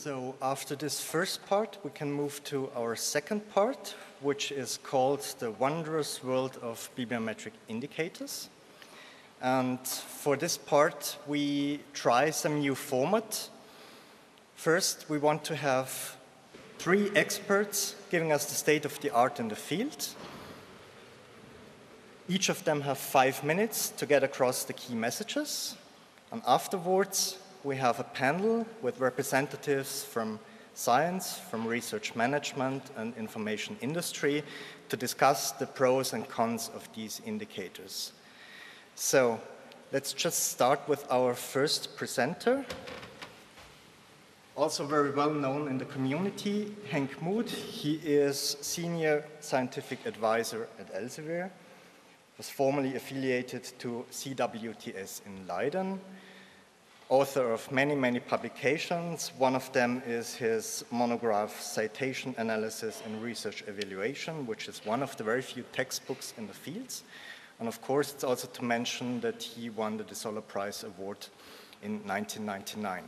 So after this first part, we can move to our second part, which is called the Wondrous World of Bibliometric Indicators. And for this part, we try some new format. First, we want to have 3 experts giving us the state of the art in the field. Each of them have 5 minutes to get across the key messages. And afterwards, we have a panel with representatives from science, from research management and information industry to discuss the pros and cons of these indicators. So let's just start with our first presenter. Also very well known in the community, Henning Moed. He is Senior Scientific Advisor at Elsevier, was formerly affiliated to CWTS in Leiden, author of many, many publications. One of them is his monograph, Citation Analysis and Research Evaluation, which is one of the very few textbooks in the fields. And of course, it's also to mention that he won the De Soller Prize Award in 1999.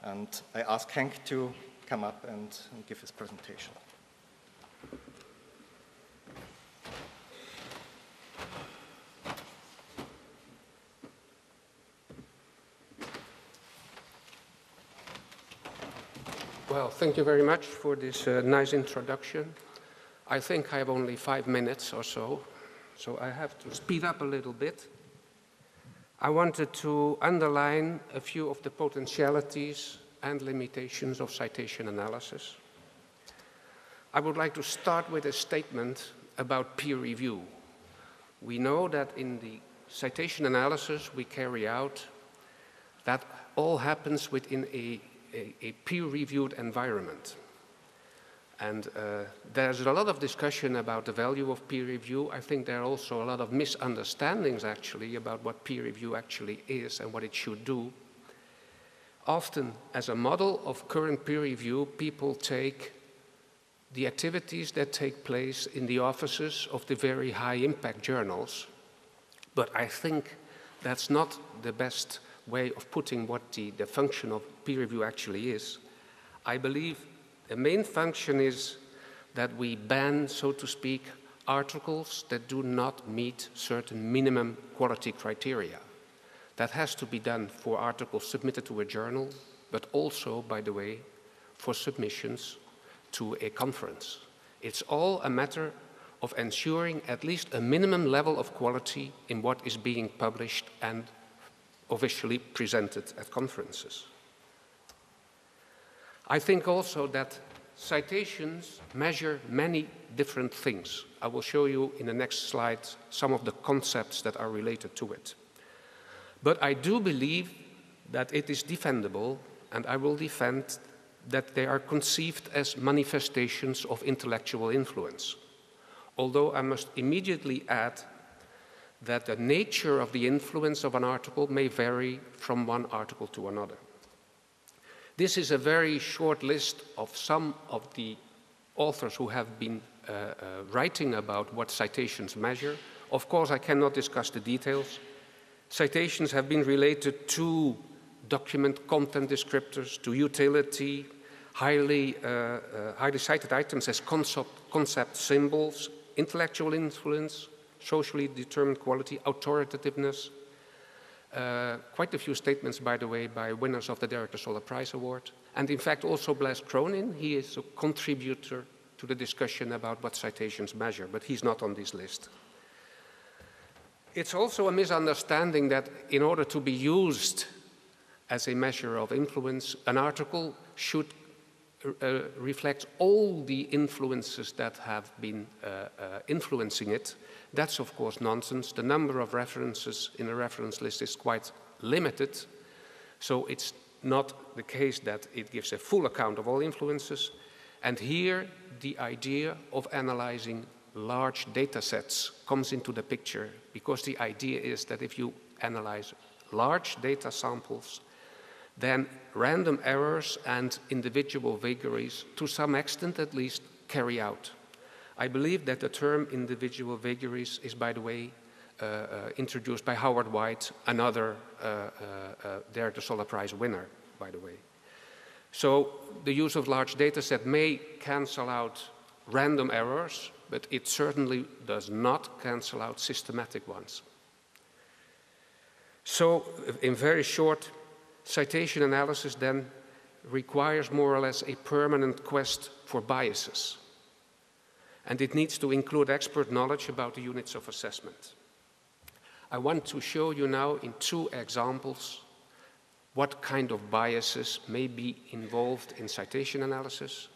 And I ask Henk to come up and give his presentation. Well, thank you very much for this nice introduction. I think I have only 5 minutes or so I have to speed up a little bit. I wanted to underline a few of the potentialities and limitations of citation analysis. I would like to start with a statement about peer review. We know that in the citation analysis we carry out, that all happens within a peer-reviewed environment. And there's a lot of discussion about the value of peer review. I think there are also a lot of misunderstandings, actually, about what peer review actually is and what it should do. Often, as a model of current peer review, people take the activities that take place in the offices of the very high-impact journals. But I think that's not the best way of putting what the function of peer review actually is. I believe the main function is that we ban, so to speak, articles that do not meet certain minimum quality criteria. That has to be done for articles submitted to a journal, but also, by the way, for submissions to a conference. It's all a matter of ensuring at least a minimum level of quality in what is being published and officially presented at conferences. I think also that citations measure many different things. I will show you in the next slide some of the concepts that are related to it. But I do believe that it is defendable, and I will defend that they are conceived as manifestations of intellectual influence. Although I must immediately add that the nature of the influence of an article may vary from one article to another. This is a very short list of some of the authors who have been writing about what citations measure. Of course, I cannot discuss the details. Citations have been related to document content descriptors, to utility, highly cited items as concept symbols, intellectual influence, socially determined quality, authoritativeness. Quite a few statements, by the way, by winners of the De Soller Prize Award. And in fact, also Blaise Cronin, he is a contributor to the discussion about what citations measure, but he's not on this list. It's also a misunderstanding that in order to be used as a measure of influence, an article should reflect all the influences that have been influencing it. That's, of course, nonsense. The number of references in a reference list is quite limited, so it's not the case that it gives a full account of all influences. And here, the idea of analyzing large data sets comes into the picture, because the idea is that if you analyze large data samples, then random errors and individual vagaries, to some extent at least, carry out. I believe that the term individual vagaries is, by the way, introduced by Howard White, another De Soller Prize winner, by the way. So the use of large data set may cancel out random errors, but it certainly does not cancel out systematic ones. So in very short, citation analysis then requires more or less a permanent quest for biases. And it needs to include expert knowledge about the units of assessment. I want to show you now in 2 examples what kind of biases may be involved in citation analysis.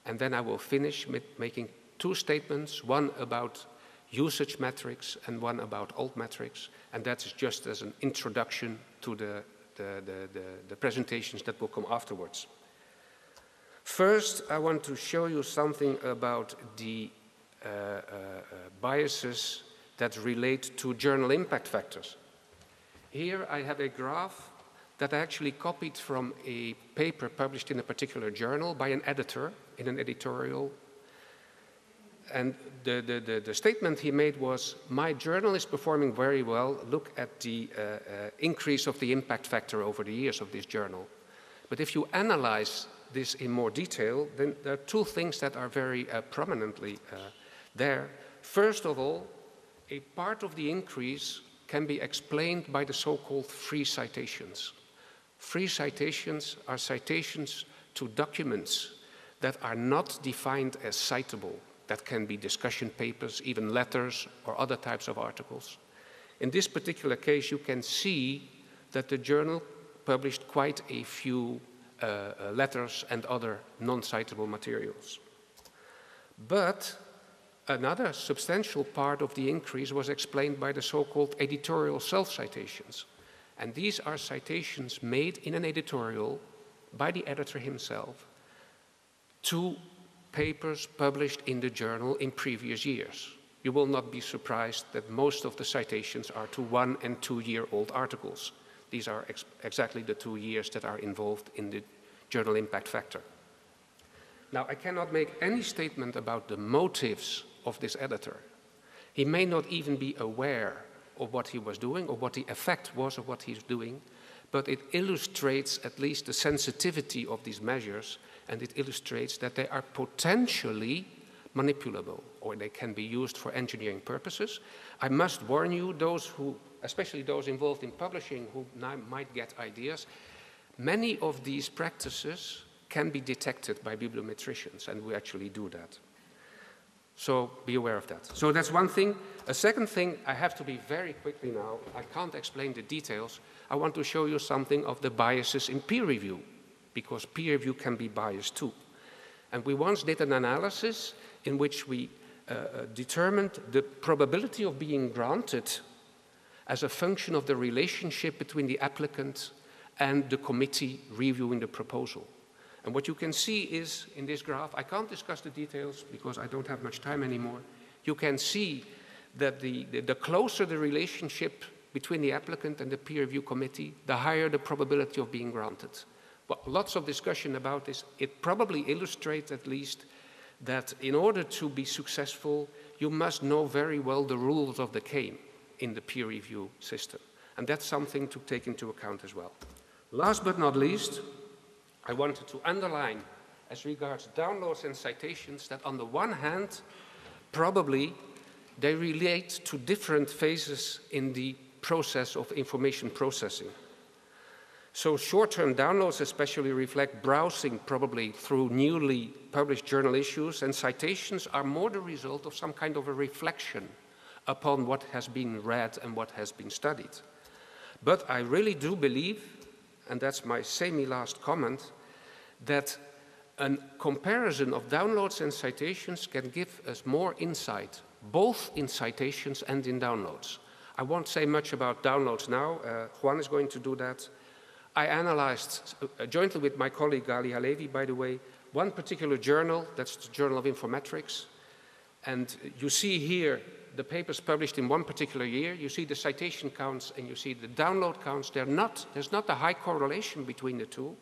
And then I will finish with making 2 statements, one about usage metrics and one about Altmetrics. And that's just as an introduction to the presentations that will come afterwards. First, I want to show you something about the biases that relate to journal impact factors. Here I have a graph that I actually copied from a paper published in a particular journal by an editor in an editorial. And the statement he made was, my journal is performing very well. Look at the increase of the impact factor over the years of this journal. But if you analyze this in more detail, then there are 2 things that are very prominently there. First of all, a part of the increase can be explained by the so-called free citations. Free citations are citations to documents that are not defined as citable. That can be discussion papers, even letters, or other types of articles. In this particular case, you can see that the journal published quite a few letters and other non-citable materials. But another substantial part of the increase was explained by the so-called editorial self-citations. And these are citations made in an editorial by the editor himself to papers published in the journal in previous years. You will not be surprised that most of the citations are to 1- and 2-year-old articles. These are exactly the 2 years that are involved in the journal impact factor. Now, I cannot make any statement about the motives of this editor. He may not even be aware of what he was doing or what the effect was of what he's doing, but it illustrates at least the sensitivity of these measures, and it illustrates that they are potentially manipulable, or they can be used for engineering purposes. I must warn you, those who, especially those involved in publishing, who now might get ideas, many of these practices can be detected by bibliometricians, and we actually do that. So be aware of that. So that's one thing. A second thing, I have to be very quickly now. I can't explain the details. I want to show you something of the biases in peer review, because peer review can be biased too. And we once did an analysis in which we determined the probability of being granted as a function of the relationship between the applicant and the committee reviewing the proposal. And what you can see is, in this graph, I can't discuss the details because I don't have much time anymore. You can see that the closer the relationship between the applicant and the peer review committee, the higher the probability of being granted. Well, lots of discussion about this. It probably illustrates at least that in order to be successful, you must know very well the rules of the game in the peer review system. And that's something to take into account as well. Last but not least, I wanted to underline, as regards downloads and citations, that on the one hand, probably they relate to different phases in the process of information processing. So short-term downloads especially reflect browsing probably through newly published journal issues, and citations are more the result of some kind of a reflection upon what has been read and what has been studied. But I really do believe, and that's my semi-last comment, that a comparison of downloads and citations can give us more insight, both in citations and in downloads. I won't say much about downloads now. Juan is going to do that. I analyzed, jointly with my colleague Gali Halevi, by the way, one particular journal, that's the Journal of Informetrics. And you see here the papers published in one particular year. You see the citation counts and you see the download counts. There's not a high correlation between the two.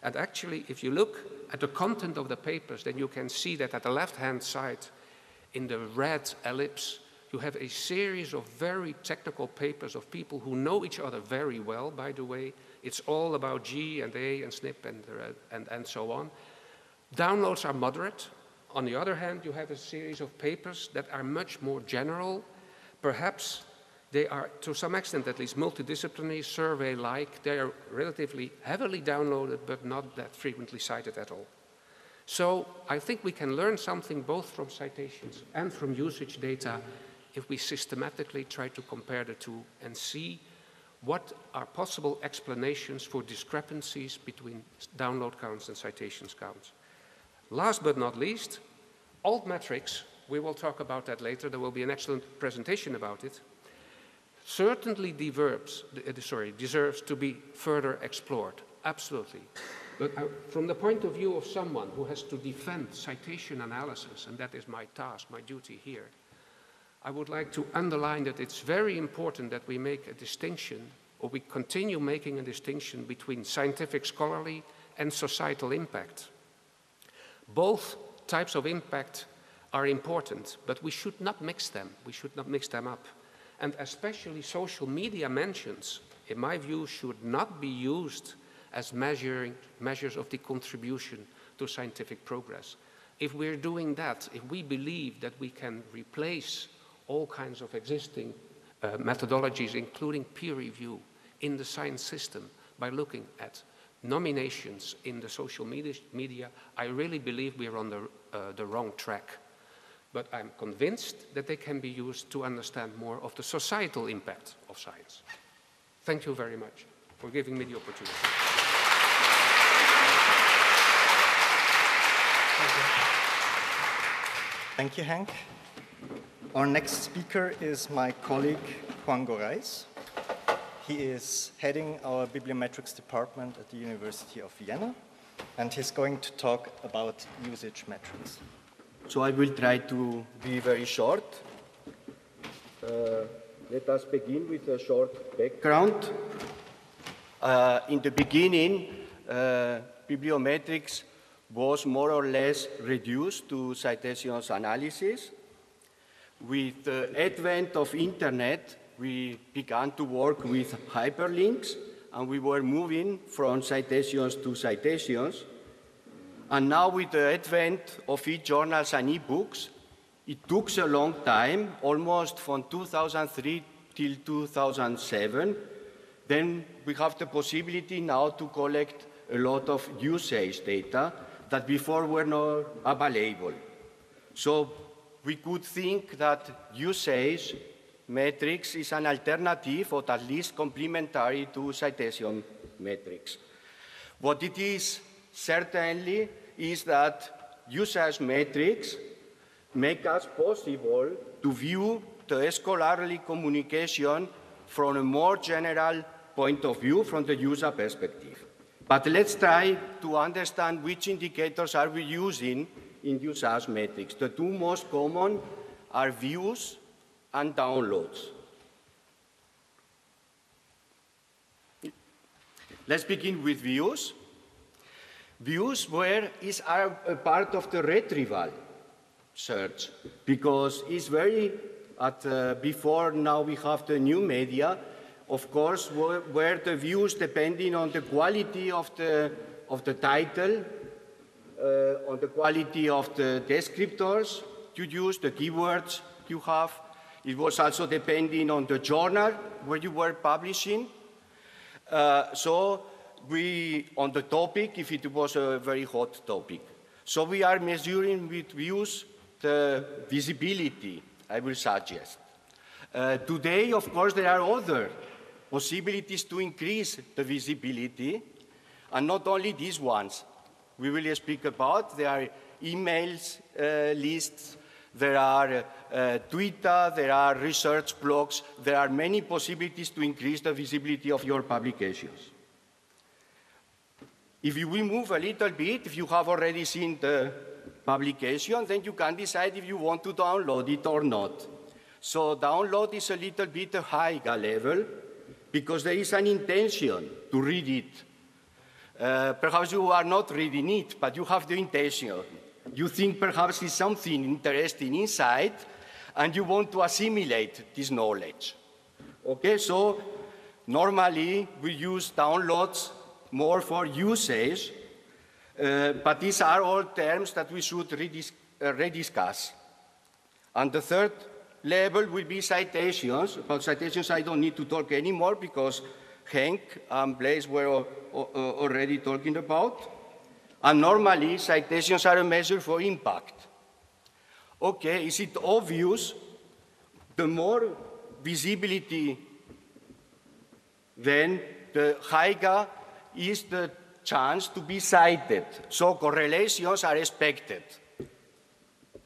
And actually, if you look at the content of the papers, then you can see that at the left-hand side, in the red ellipse, you have a series of very technical papers of people who know each other very well, by the way. It's all about G and A and SNP and so on. Downloads are moderate. On the other hand, you have a series of papers that are much more general. Perhaps they are, to some extent at least, multidisciplinary, survey-like. They are relatively heavily downloaded, but not that frequently cited at all. So I think we can learn something both from citations and from usage data if we systematically try to compare the two and see what are possible explanations for discrepancies between download counts and citations counts. Last but not least, Altmetrics, we will talk about that later, there will be an excellent presentation about it, certainly deserves to be further explored, absolutely. But from the point of view of someone who has to defend citation analysis, and that is my task, my duty here, I would like to underline that it's very important that we make a distinction, or we continue making a distinction between scientific scholarly and societal impact. Both types of impact are important, but we should not mix them. We should not mix them up. And especially social media mentions, in my view, should not be used as measures of the contribution to scientific progress. If we're doing that, if we believe that we can replace all kinds of existing methodologies, including peer review, in the science system by looking at nominations in the social media, I really believe we're on the wrong track. But I'm convinced that they can be used to understand more of the societal impact of science. Thank you very much for giving me the opportunity. Thank you, Henk. Our next speaker is my colleague, Gorraiz. He is heading our Bibliometrics department at the University of Vienna, and he's going to talk about usage metrics. So I will try to be very short. Let us begin with a short background. In the beginning, Bibliometrics was more or less reduced to citations analysis. With the advent of internet, we began to work with hyperlinks, and we were moving from citations to citations. And now with the advent of e-journals and e-books, it took a long time, almost from 2003 till 2007. Then we have the possibility now to collect a lot of usage data that before were not available. So we could think that usage metrics is an alternative, or at least complementary to citation metrics. What it is certainly is that usage metrics make us possible to view the scholarly communication from a more general point of view, from the user perspective. But let's try to understand which indicators are we using in usage metrics. The two most common are views and downloads. Let's begin with views. Views are a part of the retrieval search, because it's very, before now we have the new media, of course, where the views depending on the quality of the title, on the quality of the descriptors you use, the keywords you have. It was also depending on the journal where you were publishing. On the topic, if it was a very hot topic. So we are measuring with views the visibility, I will suggest. Today, of course, there are other possibilities to increase the visibility, and not only these ones. We will speak about, there are emails lists, there are Twitter, there are research blogs, there are many possibilities to increase the visibility of your publications. If we move a little bit, if you have already seen the publication, then you can decide if you want to download it or not. So download is a little bit a higher level, because there is an intention to read it. Perhaps you are not reading it, but you have the intention. You think perhaps it's something interesting inside, and you want to assimilate this knowledge. Okay, so normally we use downloads more for usage, but these are all terms that we should rediscuss. And the third level will be citations. About citations, I don't need to talk anymore because Henk and Blaise were already talking about. And normally, citations are a measure for impact. Okay, is it obvious? The more visibility, then the higher is the chance to be cited. So correlations are expected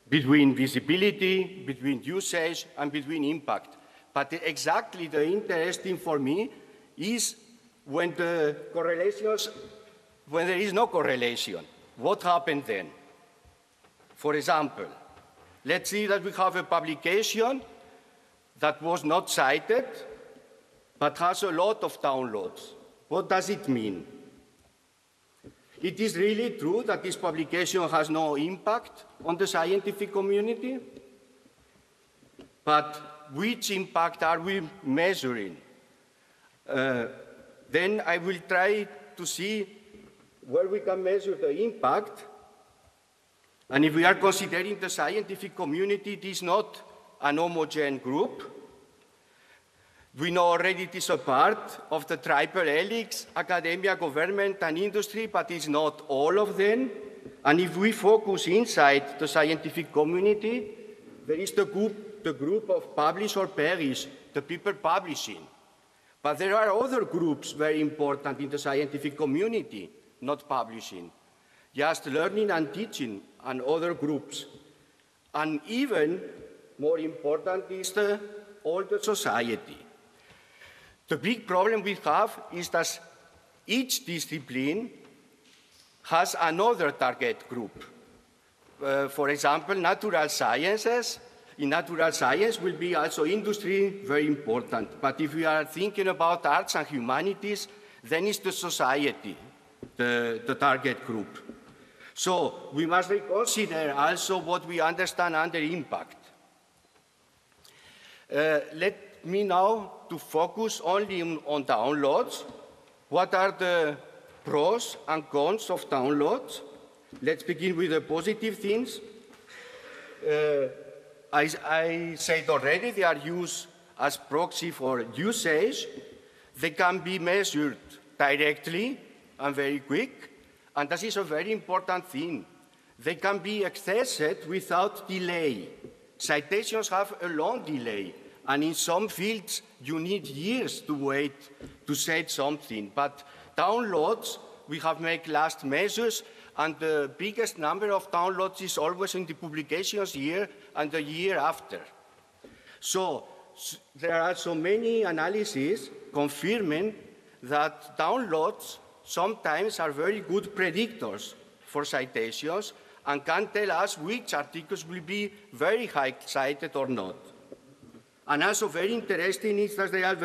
between visibility, between usage, and between impact. But exactly the interesting for me is when the correlations, when there is no correlation, what happened then? For example, let's see that we have a publication that was not cited, but has a lot of downloads. What does it mean? It is really true that this publication has no impact on the scientific community, but which impact are we measuring? Then I will try to see where we can measure the impact. And if we are considering the scientific community, it is not an homogeneous group. We know already it is a part of the triple helix, academia, government, and industry, but it's not all of them. And if we focus inside the scientific community, there is the group of publish or perish, the people publishing. But there are other groups very important in the scientific community, not publishing, just learning and teaching, and other groups. And even more important is the older society. The big problem we have is that each discipline has another target group. For example, natural sciences. In natural science will be also industry, very important. But if we are thinking about arts and humanities, then it's the society, the target group. So we must reconsider also what we understand under impact. Let me now to focus only on downloads. What are the pros and cons of downloads? Let's begin with the positive things. I said already, they are used as proxy for usage. They can be measured directly and very quick, and this is a very important thing. They can be accessed without delay. Citations have a long delay, and in some fields, you need years to wait to say something. But downloads, we have made last measures, and the biggest number of downloads is always in the publications year and the year after. So there are so many analyses confirming that downloads sometimes are very good predictors for citations and can tell us which articles will be very high cited or not. And also very interesting is that they are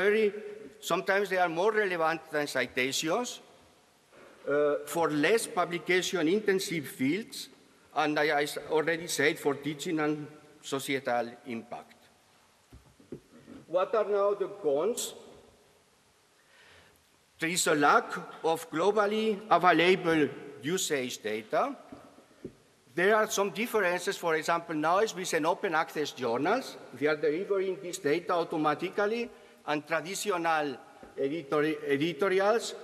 sometimes they are more relevant than citations for less publication-intensive fields, and I already said for teaching and societal impact. What are now the cons? There is a lack of globally available usage data. There are some differences, for example, now is with an open access journals. They are delivering this data automatically, and traditional editorials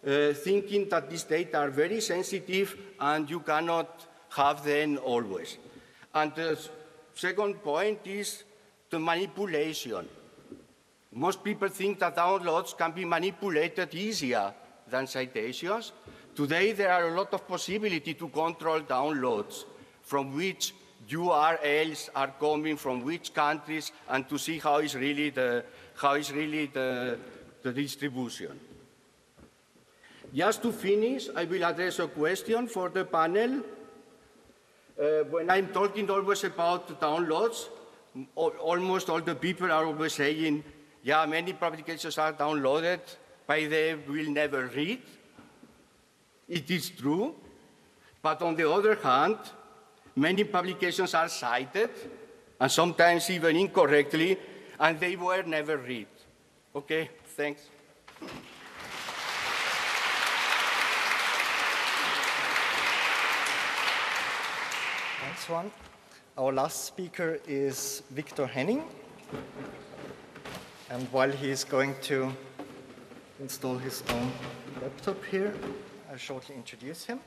thinking that these data are very sensitive and you cannot have them always. And the second point is the manipulation. Most people think that downloads can be manipulated easier than citations. Today, there are a lot of possibility to control downloads, from which URLs are coming, from which countries, and to see how is really the distribution. Just to finish, I will address a question for the panel. When I'm talking always about downloads, almost all the people are always saying, yeah, many publications are downloaded, but they will never read. It is true, but on the other hand, many publications are cited, and sometimes even incorrectly, and they were never read. Okay, thanks. Next one. Our last speaker is Victor Henning. And while he is going to install his own laptop here, I'll shortly introduce him.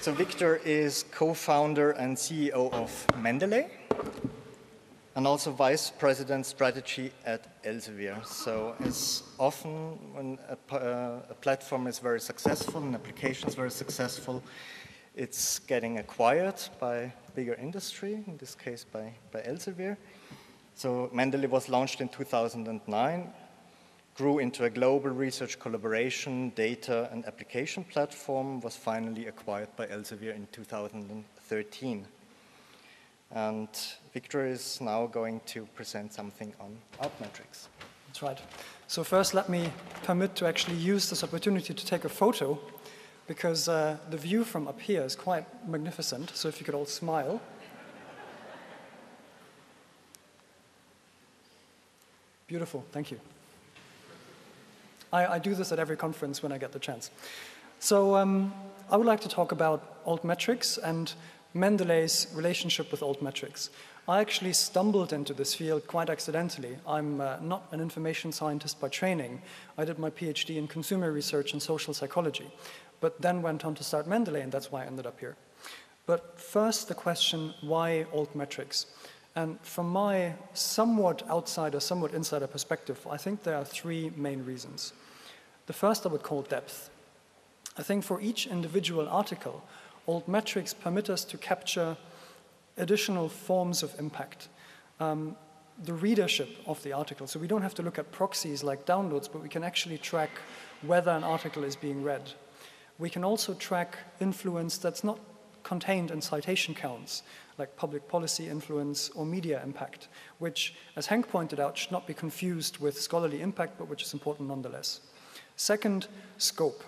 So Victor is co-founder and CEO of Mendeley, and also vice president strategy at Elsevier. So as often when a platform is very successful, an application is very successful, it's getting acquired by bigger industry, in this case by Elsevier. So Mendeley was launched in 2009, grew into a global research collaboration, data and application platform, was finally acquired by Elsevier in 2013. And Victor is now going to present something on Altmetrics. That's right. So first let me permit to actually use this opportunity to take a photo, because the view from up here is quite magnificent. So if you could all smile. Beautiful, thank you. I do this at every conference when I get the chance. So I would like to talk about Altmetrics and Mendeley's relationship with Altmetrics. I actually stumbled into this field quite accidentally. I'm not an information scientist by training. I did my PhD in consumer research and social psychology, but then went on to start Mendeley, and that's why I ended up here. But first, the question, why Altmetrics? And from my somewhat outsider, somewhat insider perspective, I think there are three main reasons. The first I would call depth. I think for each individual article, Altmetrics permit us to capture additional forms of impact. The readership of the article. So we don't have to look at proxies like downloads, but we can actually track whether an article is being read. We can also track influence that's not contained in citation counts, like public policy influence or media impact, which, as Henk pointed out, should not be confused with scholarly impact, but which is important nonetheless. Second, scope.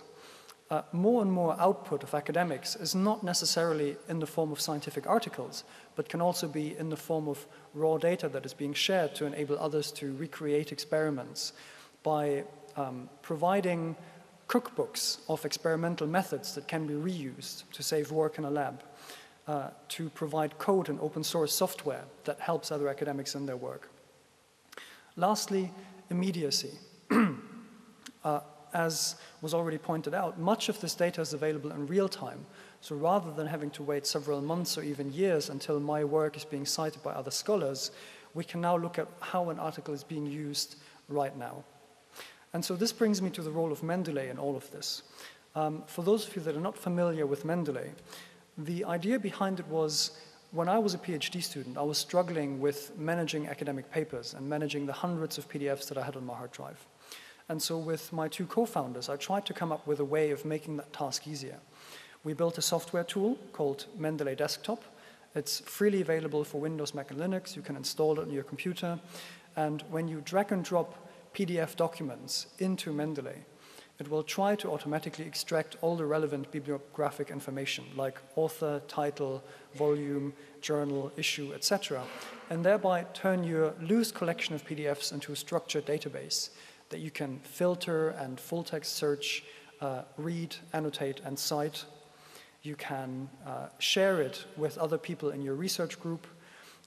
More and more output of academics is not necessarily in the form of scientific articles, but can also be in the form of raw data that is being shared to enable others to recreate experiments by providing cookbooks of experimental methods that can be reused to save work in a lab, to provide code and open source software that helps other academics in their work. Lastly, immediacy. As was already pointed out, much of this data is available in real time. So rather than having to wait several months or even years until my work is being cited by other scholars, we can now look at how an article is being used right now. And so this brings me to the role of Mendeley in all of this. For those of you that are not familiar with Mendeley, the idea behind it was, when I was a PhD student, I was struggling with managing academic papers and managing the hundreds of PDFs that I had on my hard drive. And so with my two co-founders, I tried to come up with a way of making that task easier. We built a software tool called Mendeley Desktop. It's freely available for Windows, Mac, and Linux. You can install it on your computer. And when you drag and drop PDF documents into Mendeley, it will try to automatically extract all the relevant bibliographic information, like author, title, volume, journal, issue, etc., and thereby turn your loose collection of PDFs into a structured database that you can filter and full-text search, read, annotate, and cite. You can share it with other people in your research group.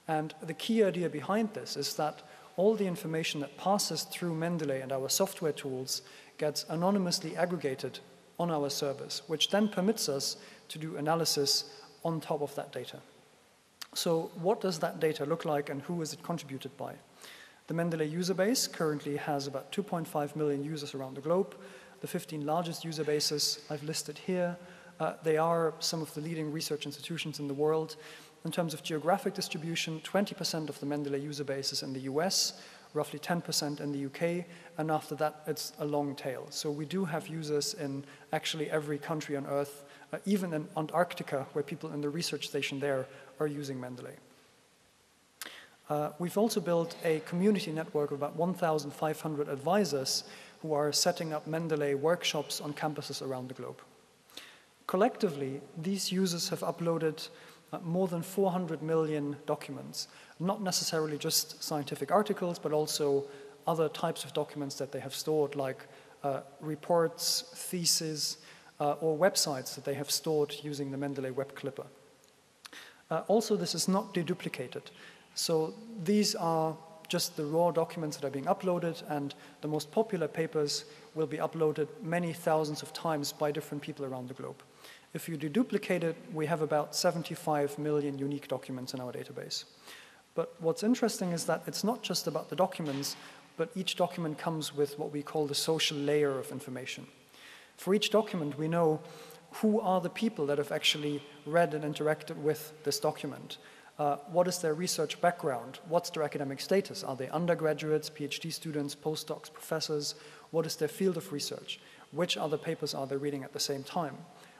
And the key idea behind this is that all the information that passes through Mendeley and our software tools gets anonymously aggregated on our servers, which then permits us to do analysis on top of that data. So what does that data look like, and who is it contributed by? The Mendeley user base currently has about 2.5 million users around the globe. The 15 largest user bases I've listed here, they are some of the leading research institutions in the world. In terms of geographic distribution, 20% of the Mendeley user base is in the US, roughly 10% in the UK, and after that it's a long tail. So we do have users in actually every country on Earth, even in Antarctica, where people in the research station there are using Mendeley. We've also built a community network of about 1,500 advisors who are setting up Mendeley workshops on campuses around the globe. Collectively, these users have uploaded more than 400 million documents, not necessarily just scientific articles, but also other types of documents that they have stored, like reports, theses, or websites that they have stored using the Mendeley Web Clipper. Also, this is not deduplicated. So these are just the raw documents that are being uploaded, and the most popular papers will be uploaded many thousands of times by different people around the globe. If you deduplicate it, we have about 75 million unique documents in our database. But what's interesting is that it's not just about the documents, but each document comes with what we call the social layer of information. For each document, we know who are the people that have actually read and interacted with this document. What is their research background? What's their academic status? Are they undergraduates, PhD students, postdocs, professors? What is their field of research? Which other papers are they reading at the same time?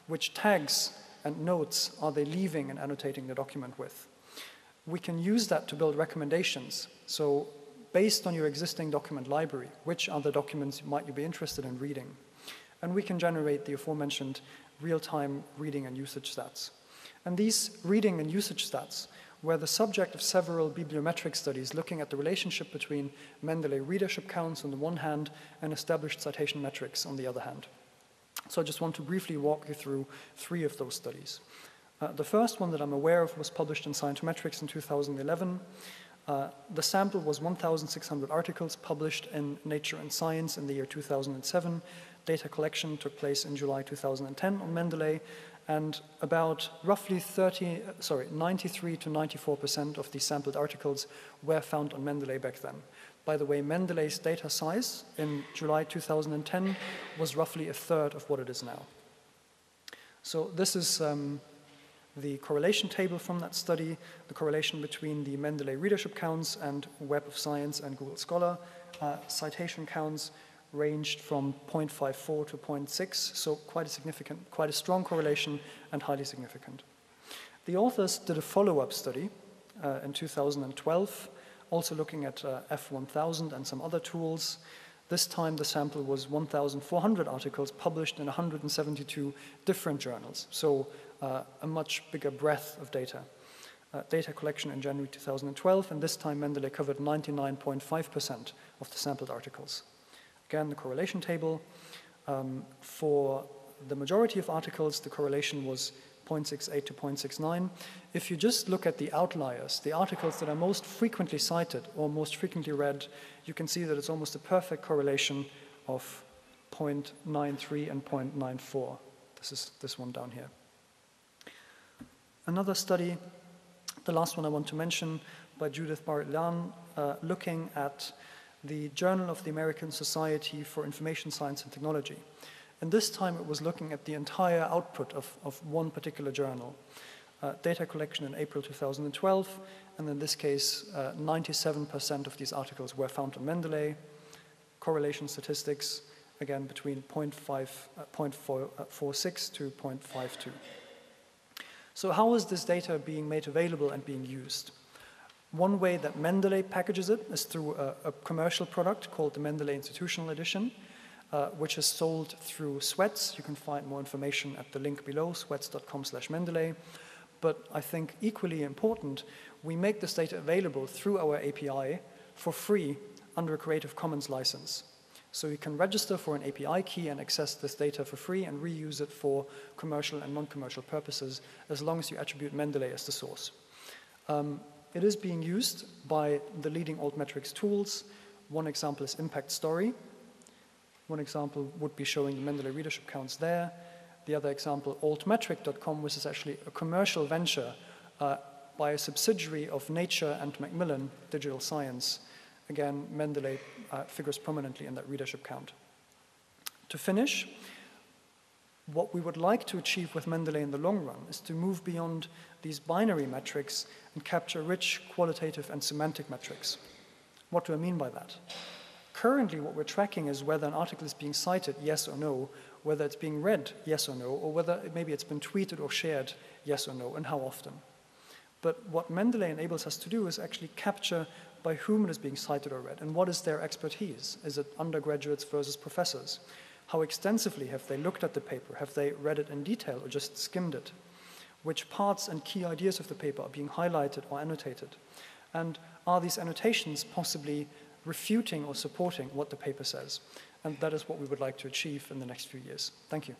Which tags and notes are they leaving and annotating the document with? We can use that to build recommendations. So based on your existing document library, which other documents might you be interested in reading? And we can generate the aforementioned real-time reading and usage stats. And these reading and usage stats were the subject of several bibliometric studies looking at the relationship between Mendeley readership counts on the one hand and established citation metrics on the other hand. So I just want to briefly walk you through 3 of those studies. The first one that I'm aware of was published in Scientometrics in 2011. The sample was 1,600 articles published in Nature and Science in the year 2007. Data collection took place in July 2010 on Mendeley, and about roughly 93 to 94% of the sampled articles were found on Mendeley back then. By the way, Mendeley's data size in July 2010 was roughly 1/3 of what it is now. So this is the correlation table from that study, the correlation between the Mendeley readership counts and Web of Science and Google Scholar. Citation counts ranged from 0.54 to 0.6, so quite a strong correlation and highly significant. The authors did a follow-up study in 2012, also looking at F1000 and some other tools. This time the sample was 1,400 articles published in 172 different journals, so a much bigger breadth of data. Data collection in January 2012, and this time Mendeley covered 99.5% of the sampled articles. Again, the correlation table. For the majority of articles, the correlation was 0.68 to 0.69. If you just look at the outliers, the articles that are most frequently cited or most frequently read, you can see that it's almost a perfect correlation of 0.93 and 0.94. This is this one down here. Another study, the last one I want to mention, by Judith Barrett-Lan, looking at the Journal of the American Society for Information Science and Technology. And this time it was looking at the entire output of one particular journal. Data collection in April 2012, and in this case, 97% of these articles were found on Mendeley. Correlation statistics, again, between 0.46 to 0.52. So how is this data being made available and being used? One way that Mendeley packages it is through a commercial product called the Mendeley Institutional Edition, which is sold through Sweats. You can find more information at the link below, sweats.com/Mendeley. But I think equally important, we make this data available through our API for free under a Creative Commons license. So you can register for an API key and access this data for free and reuse it for commercial and non-commercial purposes, as long as you attribute Mendeley as the source. It is being used by the leading Altmetrics tools. One example is Impact Story. One example would be showing the Mendeley readership counts there. The other example, Altmetric.com, which is actually a commercial venture by a subsidiary of Nature and Macmillan Digital Science. Again, Mendeley figures prominently in that readership count. To finish, what we would like to achieve with Mendeley in the long run is to move beyond these binary metrics and capture rich qualitative and semantic metrics. What do I mean by that? Currently, what we're tracking is whether an article is being cited, yes or no, whether it's being read, yes or no, or whether maybe it's been tweeted or shared, yes or no, and how often. But what Mendeley enables us to do is actually capture by whom it is being cited or read, and what is their expertise? Is it undergraduates versus professors? How extensively have they looked at the paper? Have they read it in detail or just skimmed it? which parts and key ideas of the paper are being highlighted or annotated, and are these annotations possibly refuting or supporting what the paper says? And that is what we would like to achieve in the next few years. Thank you.